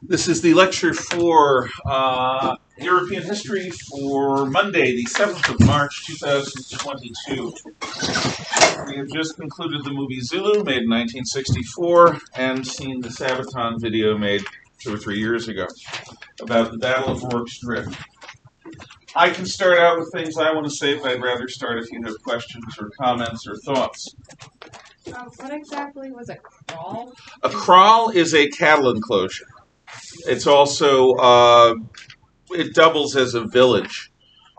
This is the lecture for European history for Monday, the 7th of March, 2022. We have just concluded the movie Zulu, made in 1964, and seen the Sabaton video made 2 or 3 years ago about the Battle of Rotke's Drift. I can start out with things I want to say, but I'd rather start if you have questions or comments or thoughts. What exactly was a kraal? A kraal is a cattle enclosure. It's also, it doubles as a village,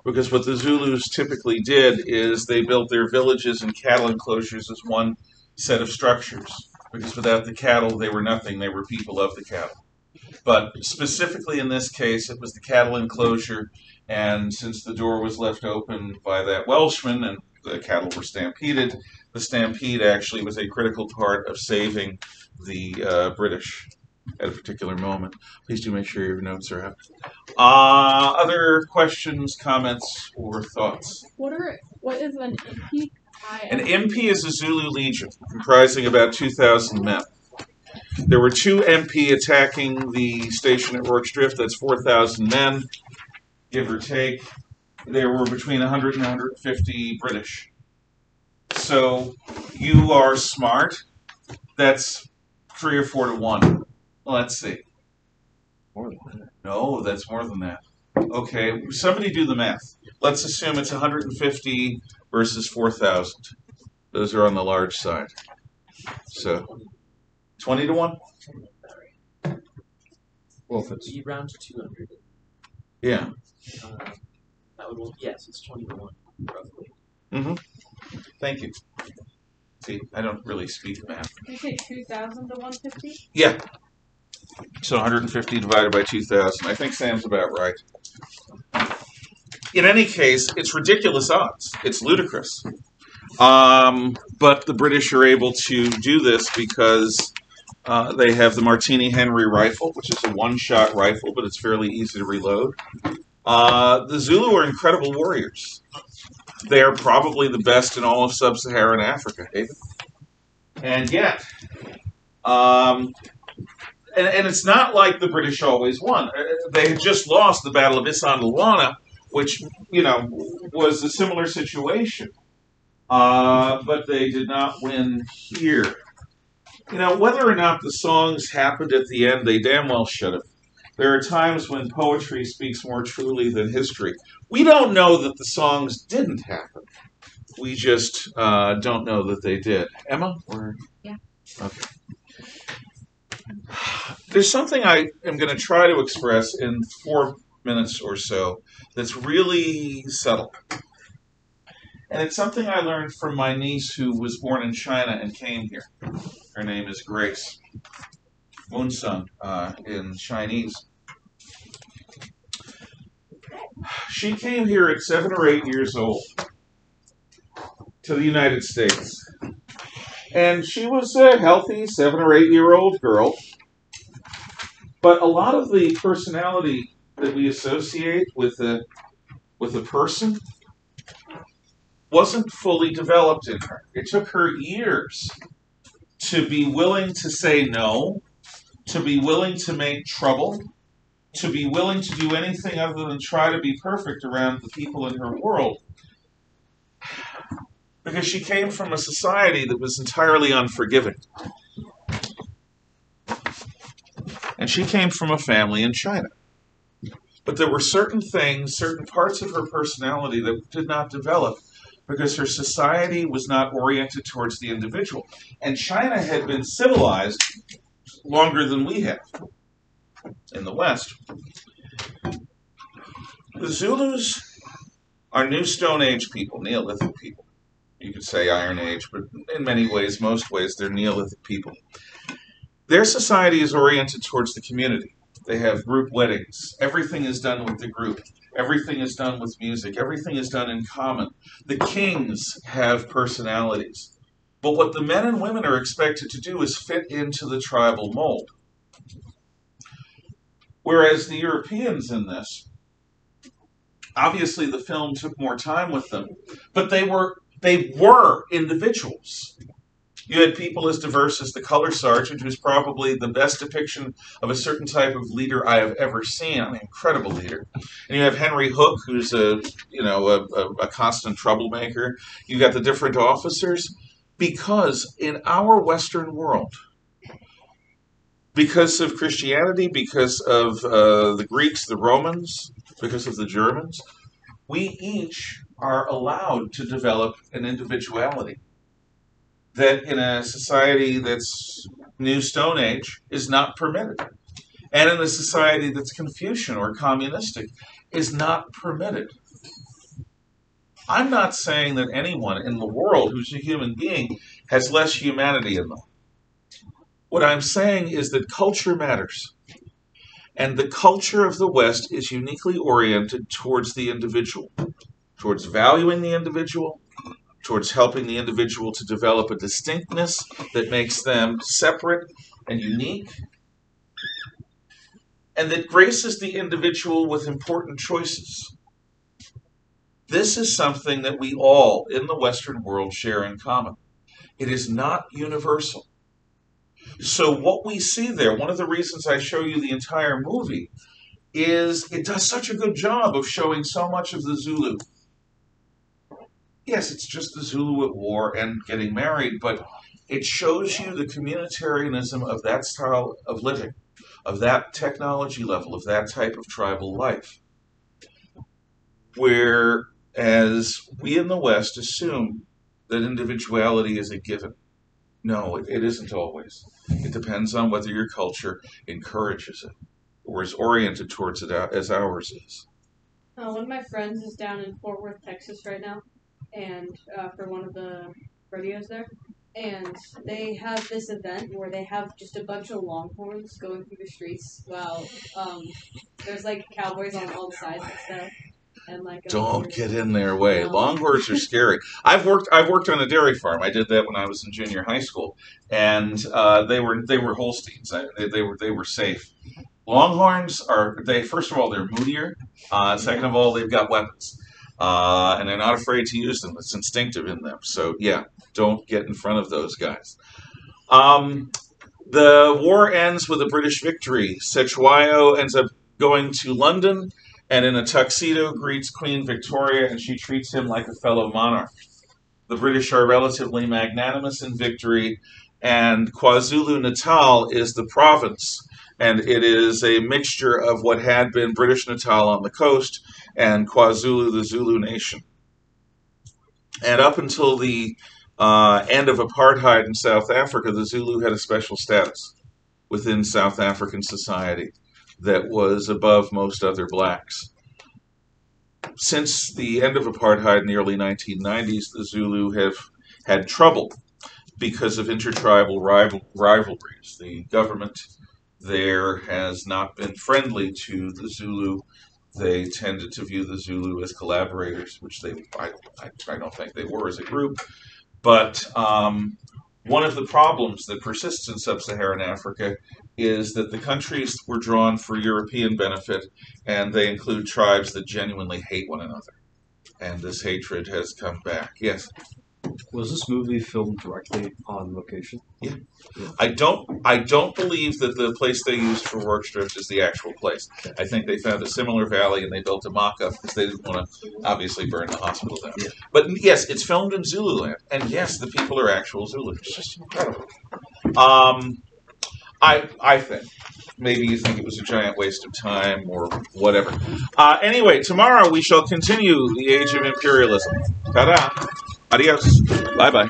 because what the Zulus typically did is they built their villages and cattle enclosures as one set of structures, because without the cattle they were nothing, they were people of the cattle. But specifically in this case, it was the cattle enclosure, and since the door was left open by that Welshman and the cattle were stampeded, the stampede actually was a critical part of saving the British at a particular moment. Please do make sure your notes are up. Other questions, comments, or thoughts? What is an MP? An MP is a Zulu legion, comprising about 2,000 men. There were 2 MP attacking the station at Rotke's Drift. That's 4,000 men, give or take. There were between 100 and 150 British. So you are smart. That's 3 or 4 to 1. Let's see. More than that. No, that's more than that. Okay, somebody do the math. Let's assume it's 150 versus 4,000. Those are on the large side. So 20 to 1? Well, if it's round to 200. Yeah. That would, yes, it's 20 to 1, roughly. Mm-hmm. Thank you. See, I don't really speak math. Did you say 2,000 to 150? Yeah. So 150 divided by 2,000. I think Sam's about right. In any case, it's ridiculous odds. It's ludicrous. But the British are able to do this because they have the Martini Henry rifle, which is a one-shot rifle, but it's fairly easy to reload. The Zulu are incredible warriors. They are probably the best in all of sub-Saharan Africa, David. And yet, and it's not like the British always won. They had just lost the Battle of Isandlwana, which, was a similar situation. But they did not win here. Whether or not the songs happened at the end, they damn well should have. There are times when poetry speaks more truly than history. We don't know that the songs didn't happen. We just don't know that they did. Emma? Yeah. Okay. There's something I am going to try to express in 4 minutes or so that's really subtle. And it's something I learned from my niece who was born in China and came here. Her name is Grace Moonsung in Chinese. She came here at 7 or 8 years old to the United States. And she was a healthy 7 or 8-year-old girl. But a lot of the personality that we associate with a person wasn't fully developed in her. It took her years to be willing to say no, to be willing to make trouble, to be willing to do anything other than try to be perfect around the people in her world. Because she came from a society that was entirely unforgiving. And she came from a family in China. But there were certain things, certain parts of her personality that did not develop because her society was not oriented towards the individual. And China had been civilized longer than we have in the West. The Zulus are New Stone Age people, Neolithic people. You could say Iron Age, but in many ways, most ways, they're Neolithic people. Their society is oriented towards the community. They have group weddings. Everything is done with the group. Everything is done with music. Everything is done in common. The kings have personalities. But what the men and women are expected to do is fit into the tribal mold. Whereas the Europeans in this, obviously the film took more time with them, but they were individuals. You had people as diverse as the color sergeant, who's probably the best depiction of a certain type of leader I have ever seen. I mean, incredible leader. And you have Henry Hook, who's a constant troublemaker. You got the different officers, because in our Western world, because of Christianity, because of the Greeks, the Romans, because of the Germans, we each are allowed to develop an individuality that in a society that's New Stone Age is not permitted. And in a society that's Confucian or communistic is not permitted. I'm not saying that anyone in the world who's a human being has less humanity in them. What I'm saying is that culture matters. And the culture of the West is uniquely oriented towards the individual, towards valuing the individual, towards helping the individual to develop a distinctness that makes them separate and unique, and that graces the individual with important choices. This is something that we all in the Western world share in common. It is not universal. So what we see there, one of the reasons I show you the entire movie, is it does such a good job of showing so much of the Zulu. Yes, it's just the Zulu at war and getting married, but it shows you the communitarianism of that style of living, of that technology level, of that type of tribal life. Whereas we in the West assume that individuality is a given. No, it isn't always. It depends on whether your culture encourages it or is oriented towards it as ours is. One of my friends is down in Fort Worth, Texas right now, and for one of the rodeos there. And they have this event where they have just a bunch of longhorns going through the streets while there's like cowboys on all sides and stuff. And like don't get in their way. Longhorns are scary. I've worked on a dairy farm. I did that when I was in junior high school, and they were Holsteins. They were safe. Longhorns first of all, they're moodier. Second of all, they've got weapons, and they're not afraid to use them. It's instinctive in them. So yeah, don't get in front of those guys. The war ends with a British victory. Cetewayo ends up going to London, and in a tuxedo greets Queen Victoria, and she treats him like a fellow monarch. The British are relatively magnanimous in victory, and KwaZulu-Natal is the province, and it is a mixture of what had been British Natal on the coast and KwaZulu, the Zulu nation. And up until the end of apartheid in South Africa, the Zulu had a special status within South African society that was above most other blacks. Since the end of apartheid in the early 1990s, the Zulu have had trouble because of intertribal rivalries. The government there has not been friendly to the Zulu. They tended to view the Zulu as collaborators, which I don't think they were as a group. But one of the problems that persists in sub-Saharan Africa is that the countries were drawn for European benefit, and they include tribes that genuinely hate one another. And this hatred has come back. Yes? Was this movie filmed directly on location? Yeah. I don't believe that the place they used for Workstrift is the actual place. I think they found a similar valley and they built a mock-up because they didn't want to obviously burn the hospital down. Yeah. But yes, it's filmed in Zululand, and yes, the people are actual Zulus. It's just incredible. I think. Maybe you think it was a giant waste of time or whatever. Anyway, tomorrow we shall continue the Age of Imperialism. Ta-da! Adios. Bye-bye.